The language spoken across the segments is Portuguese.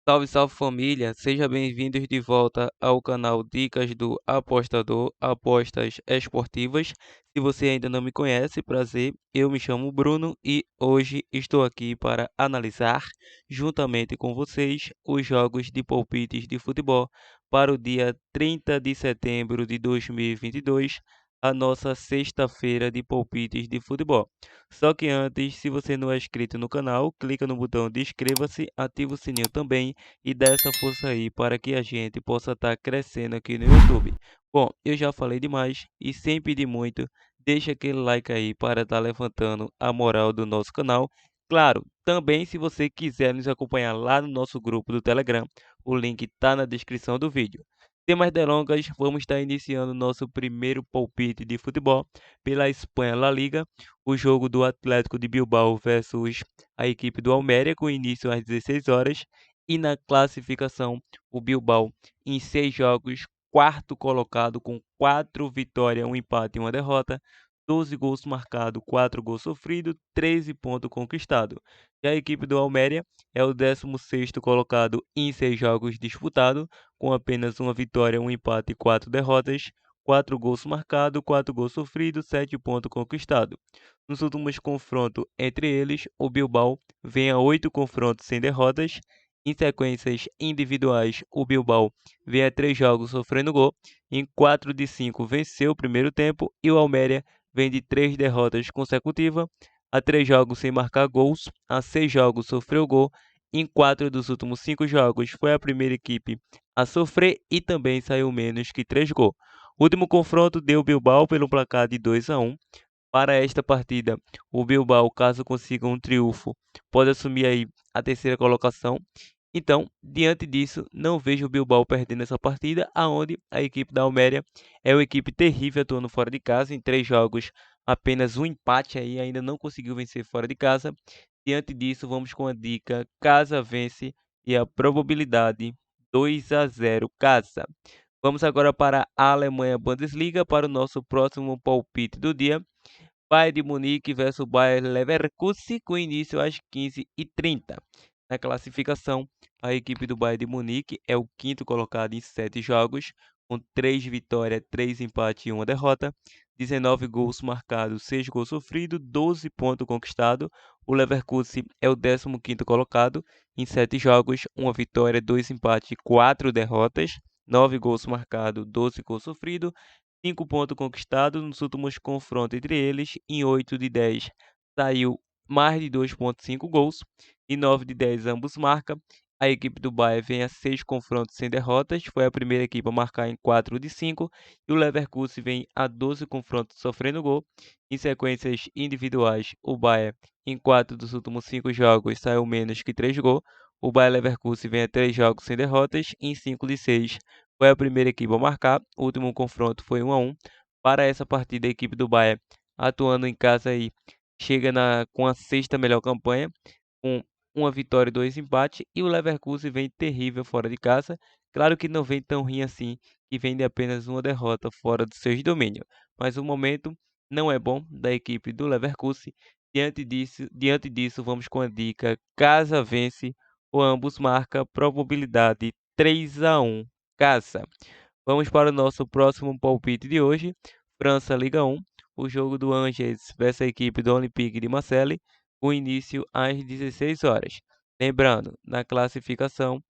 Salve, salve família, sejam bem-vindos de volta ao canal Dicas do Apostador, apostas esportivas. Se você ainda não me conhece, prazer, eu me chamo Bruno e hoje estou aqui para analisar, juntamente com vocês, os jogos de palpites de futebol para o dia 30 de setembro de 2022, a nossa sexta-feira de palpites de futebol. Só que antes, se você não é inscrito no canal, clica no botão de inscreva-se, ativa o sininho também e dá essa força aí para que a gente possa estar crescendo aqui no YouTube. Bom, eu já falei demais e sem pedir muito, deixa aquele like aí para estar levantando a moral do nosso canal. Claro, também se você quiser nos acompanhar lá no nosso grupo do Telegram, o link está na descrição do vídeo. Sem mais delongas, vamos estar iniciando nosso primeiro palpite de futebol pela Espanha La Liga, o jogo do Atlético de Bilbao versus a equipe do Almeria, com início às 16 horas. E na classificação, o Bilbao, em 6 jogos, quarto colocado com 4 vitórias, um empate e uma derrota, 12 gols marcados, 4 gols sofridos, 13 pontos conquistados. Já a equipe do Almeria é o 16º colocado em 6 jogos disputados, com apenas uma vitória, um empate e 4 derrotas, 4 gols marcados, 4 gols sofridos, 7 pontos conquistados. Nos últimos confrontos entre eles, o Bilbao vem a 8 confrontos sem derrotas. Em sequências individuais, o Bilbao vem a 3 jogos sofrendo gol. Em 4 de 5 venceu o primeiro tempo e o Almeria vem de 3 derrotas consecutivas. A 3 jogos sem marcar gols, a 6 jogos sofreu gol. Em 4 dos últimos 5 jogos foi a primeira equipe a sofrer e também saiu menos que 3 gols. O último confronto deu Bilbao pelo placar de 2-1. Para esta partida, o Bilbao, caso consiga um triunfo, pode assumir aí a terceira colocação. Então, diante disso, não vejo o Bilbao perdendo essa partida, aonde a equipe da Almeria é uma equipe terrível atuando fora de casa. Em 3 jogos, apenas um empate aí, ainda não conseguiu vencer fora de casa. Diante disso, vamos com a dica casa vence e a probabilidade 2-0 casa. Vamos agora para a Alemanha Bundesliga, para o nosso próximo palpite do dia. Bayern de Munique versus Bayer Leverkusen, com início às 15h30. Na classificação, a equipe do Bayern de Munique é o quinto colocado em 7 jogos, com 3 vitórias, 3 empates e 1 derrota, 19 gols marcados, 6 gols sofridos, 12 pontos conquistados. O Leverkusen é o 15º colocado em 7 jogos, 1 vitória, 2 empates e 4 derrotas, 9 gols marcados, 12 gols sofridos, 5 pontos conquistados nos últimos confrontos entre eles. Em 8 de 10 saiu mais de 2,5 gols. Em 9 de 10 ambos marcam. A equipe do Bayern vem a 6 confrontos sem derrotas, foi a primeira equipe a marcar em 4 de 5. E o Leverkusen vem a 12 confrontos sofrendo gol. Em sequências individuais, o Bayern em 4 dos últimos 5 jogos saiu menos que 3 gols. O Bayer Leverkusen vem a 3 jogos sem derrotas. Em 5 de 6 foi a primeira equipe a marcar. O último confronto foi 1-1. Para essa partida, a equipe do Bayern, atuando em casa aí, chega com a sexta melhor campanha, com uma vitória e 2 empates, e o Leverkusen vem terrível fora de casa. Claro que não vem tão ruim assim, que vem de apenas uma derrota fora dos seus domínios, mas o momento não é bom da equipe do Leverkusen. Diante disso, vamos com a dica casa vence ou ambos marca, probabilidade 3-1 casa. Vamos para o nosso próximo palpite de hoje. França Liga 1, o jogo do Angers versus a equipe do Olympique de Marseille, com início às 16 horas. Lembrando, na classificação,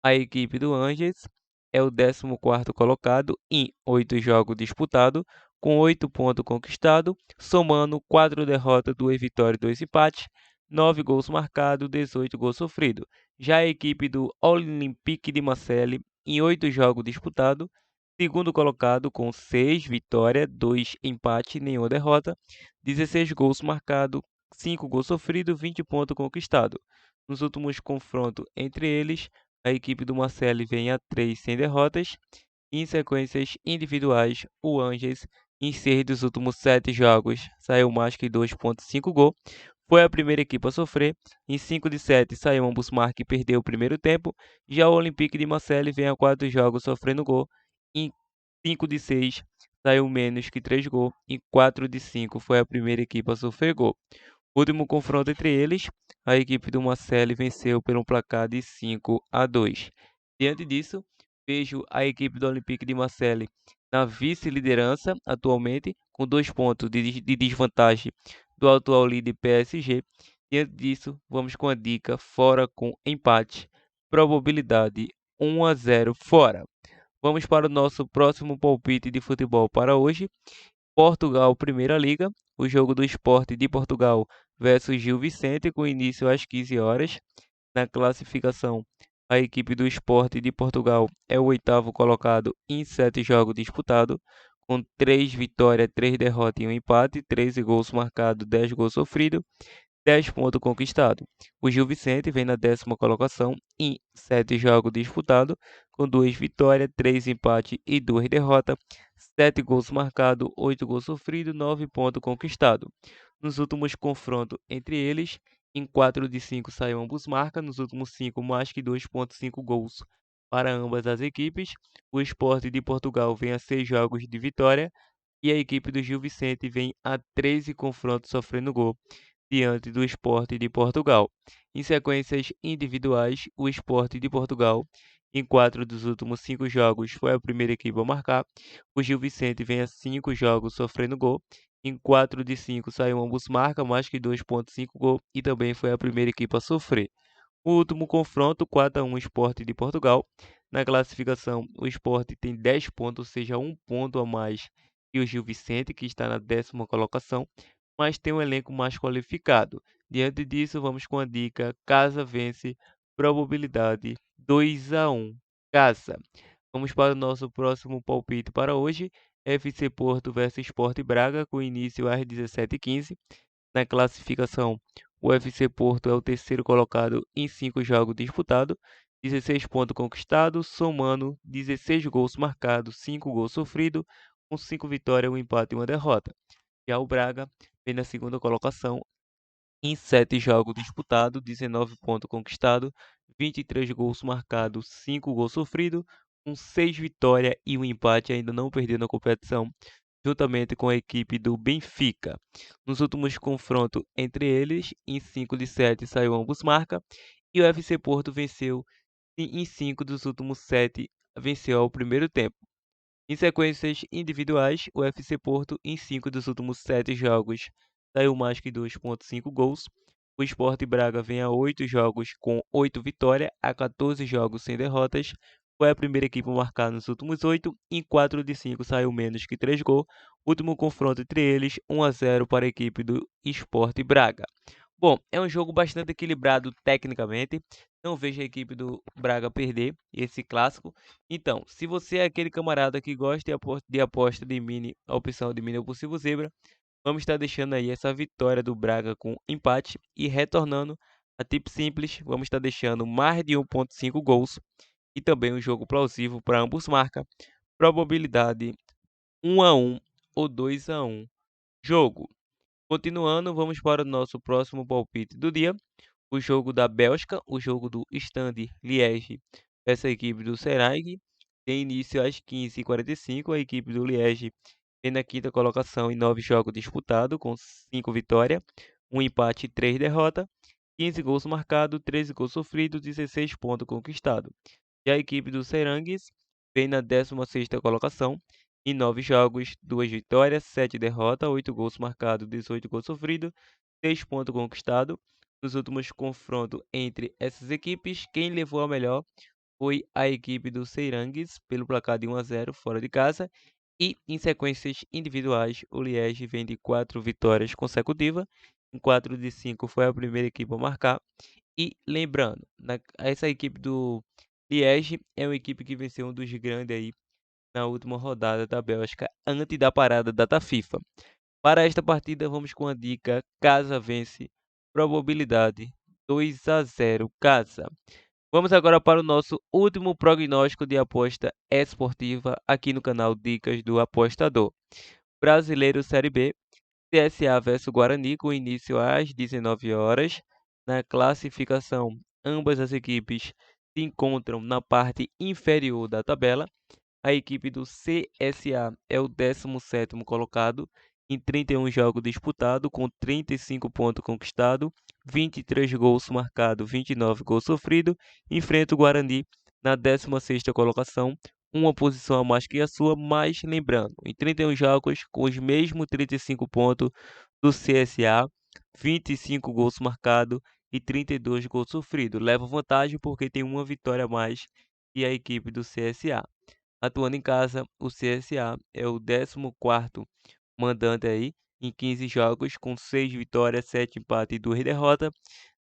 a equipe do Angers é o 14º colocado em 8 jogos disputados, com 8 pontos conquistados, somando 4 derrotas, 2 vitórias e 2 empates, 9 gols marcados, 18 gols sofridos. Já a equipe do Olympique de Marseille, em 8 jogos disputados, segundo colocado com 6 vitórias, 2 empates e nenhuma derrota, 16 gols marcados, 5 gols sofridos, 20 pontos conquistados. Nos últimos confrontos entre eles, a equipe do Marseille vem a 3 sem derrotas. Em sequências individuais, o Angers, em 6 dos últimos 7 jogos, saiu mais que 2,5 gol. Foi a primeira equipe a sofrer. Em 5 de 7 saiu ambos marcas e perdeu o primeiro tempo. Já o Olympique de Marseille vem a 4 jogos sofrendo gol. Em 5 de 6 saiu menos que 3 gols. Em 4 de 5 foi a primeira equipe a sofrer gol. Último confronto entre eles, a equipe do Marseille venceu por um placar de 5-2. Diante disso, vejo a equipe do Olympique de Marseille na vice-liderança atualmente, com 2 pontos de desvantagem do atual líder PSG. Diante disso, vamos com a dica fora com empate, probabilidade 1-0 fora. Vamos para o nosso próximo palpite de futebol para hoje. Portugal, Primeira Liga, o jogo do Sport de Portugal versus Gil Vicente, com início às 15 horas. Na classificação, a equipe do Sport de Portugal é o oitavo colocado em 7 jogos disputados, com 3 vitórias, 3 derrotas e um empate, 13 gols marcados, 10 gols sofridos, 10 pontos conquistados. O Gil Vicente vem na 10ª colocação em 7 jogos disputados, com 2 vitórias, 3 empates e 2 derrotas, 7 gols marcados, 8 gols sofridos, 9 pontos conquistados. Nos últimos confrontos entre eles, em 4 de 5 saiu ambos marcas, nos últimos 5 mais que 2,5 gols para ambas as equipes. O Sport de Portugal vem a 6 jogos de vitória e a equipe do Gil Vicente vem a 13 confrontos sofrendo gol diante do Sport de Portugal. Em sequências individuais, o Sport de Portugal, em 4 dos últimos 5 jogos, foi a primeira equipe a marcar. O Gil Vicente vem a 5 jogos sofrendo gol. Em 4 de 5 saiu ambos marca, mais que 2,5 gol, e também foi a primeira equipe a sofrer. O último confronto, 4-1 Sport de Portugal. Na classificação, o Sport tem 10 pontos, ou seja, 1 ponto a mais que o Gil Vicente, que está na 10ª colocação, mas tem um elenco mais qualificado. Diante disso, vamos com a dica Casa vence, probabilidade 2-1, Casa. Vamos para o nosso próximo palpite para hoje, FC Porto versus Sport Braga, com início às 17h15. Na classificação, o FC Porto é o terceiro colocado em 5 jogos disputados, 16 pontos conquistados, somando 16 gols marcados, 5 gols sofridos, com 5 vitórias, um empate e uma derrota. Já o Braga vem na segunda colocação em 7 jogos disputados, 19 pontos conquistados, 23 gols marcados, 5 gols sofridos, com 6 vitórias e um empate, ainda não perdendo a competição, juntamente com a equipe do Benfica. Nos últimos confrontos entre eles, em 5 de 7 saiu ambos marca, e o FC Porto venceu em 5 dos últimos 7, venceu ao primeiro tempo. Em sequências individuais, o FC Porto, em 5 dos últimos 7 jogos, saiu mais que 2,5 gols. O Sport Braga vem a 8 jogos com 8 vitórias, a 14 jogos sem derrotas. Foi a primeira equipe a marcar nos últimos 8. Em 4 de 5 saiu menos que 3 gols. Último confronto entre eles, 1-0 para a equipe do Sport Braga. Bom, é um jogo bastante equilibrado tecnicamente. Não vejo a equipe do Braga perder esse clássico. Então, se você é aquele camarada que gosta de aposta de mini, a opção de mini ou possível zebra, vamos estar deixando aí essa vitória do Braga com empate e retornando a tipo simples, vamos estar deixando mais de 1,5 gols e também um jogo plausível para ambos marca, probabilidade 1-1 ou 2-1 jogo. Continuando, vamos para o nosso próximo palpite do dia. O jogo da Bélgica, o jogo do Standard Liège, essa equipe do Serang, tem início às 15h45. A equipe do Liège vem na quinta colocação em 9 jogos disputados, com 5 vitórias, um empate e 3 derrotas, 15 gols marcados, 13 gols sofridos, 16 pontos conquistados. Já a equipe do Serangues vem na 16ª colocação em 9 jogos, 2 vitórias, 7 derrotas, 8 gols marcados, 18 gols sofridos, 6 pontos conquistados. Nos últimos confrontos entre essas equipes, quem levou a melhor foi a equipe do Seirangues, pelo placar de 1-0 fora de casa. E em sequências individuais, o Liège vem de 4 vitórias consecutivas. Em 4 de 5 foi a primeira equipe a marcar. E lembrando, essa equipe do Liège é uma equipe que venceu um dos grandes aí na última rodada da Bélgica, antes da parada data FIFA. Para esta partida, vamos com a dica Casa vence, probabilidade 2-0 Casa. Vamos agora para o nosso último prognóstico de aposta esportiva aqui no canal Dicas do Apostador. Brasileiro Série B, CSA vs Guarani, com início às 19 horas. Na classificação, ambas as equipes se encontram na parte inferior da tabela. A equipe do CSA é o 17º colocado em 31 jogos disputados, com 35 pontos conquistados, 23 gols marcados, 29 gols sofridos, enfrenta o Guarani na 16ª colocação, uma posição a mais que a sua, mas lembrando, em 31 jogos, com os mesmos 35 pontos do CSA, 25 gols marcados e 32 gols sofridos. Leva vantagem porque tem uma vitória a mais que a equipe do CSA. Atuando em casa, o CSA é o 14º mandante aí em 15 jogos, com 6 vitórias, 7 empates e 2 derrotas,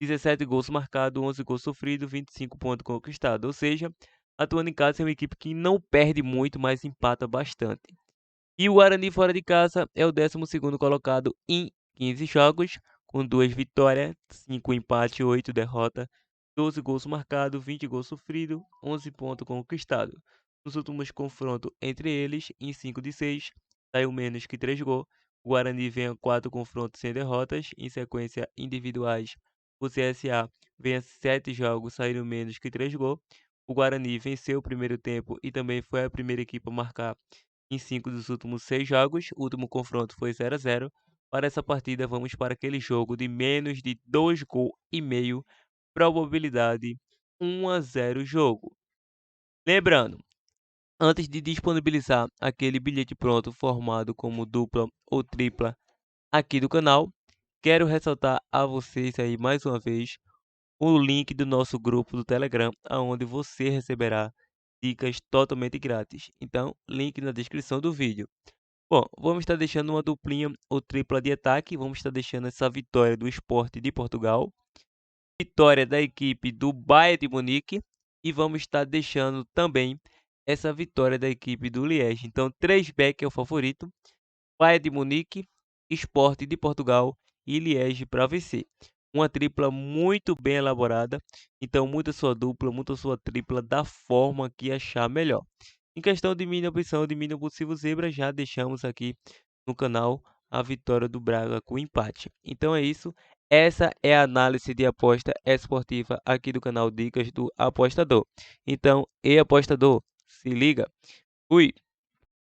17 gols marcados, 11 gols sofridos, 25 pontos conquistados. Ou seja, atuando em casa é uma equipe que não perde muito, mas empata bastante. E o Guarani fora de casa é o 12º colocado em 15 jogos, com 2 vitórias, 5 empates e 8 derrotas, 12 gols marcados, 20 gols sofridos, 11 pontos conquistados. Nos últimos confrontos entre eles, em 5 de 6, saiu menos que 3 gols. O Guarani vem a 4 confrontos sem derrotas, em sequência individuais. O CSA vem a 7 jogos, saindo menos que 3 gols. O Guarani venceu o primeiro tempo e também foi a primeira equipe a marcar em 5 dos últimos 6 jogos. O último confronto foi 0-0. Para essa partida, vamos para aquele jogo de menos de 2 gols e meio, probabilidade 1-0 jogo. Lembrando, antes de disponibilizar aquele bilhete pronto formado como dupla ou tripla aqui do canal, quero ressaltar a vocês aí mais uma vez o link do nosso grupo do Telegram, onde você receberá dicas totalmente grátis. Então, link na descrição do vídeo. Bom, vamos estar deixando uma duplinha ou tripla de ataque. Vamos estar deixando essa vitória do Sport de Portugal, vitória da equipe do Bayern de Munique e vamos estar deixando também essa vitória da equipe do Liège. Então, 3 back é o favorito: Bayern de Munique, Sport de Portugal e Liège para vencer. Uma tripla muito bem elaborada. Então, muita sua dupla, muita sua tripla da forma que achar melhor. Em questão de mínima opção de mínimo possível zebra, já deixamos aqui no canal a vitória do Braga com empate. Então é isso. Essa é a análise de aposta esportiva aqui do canal Dicas do Apostador. Então, apostador, se liga. Fui!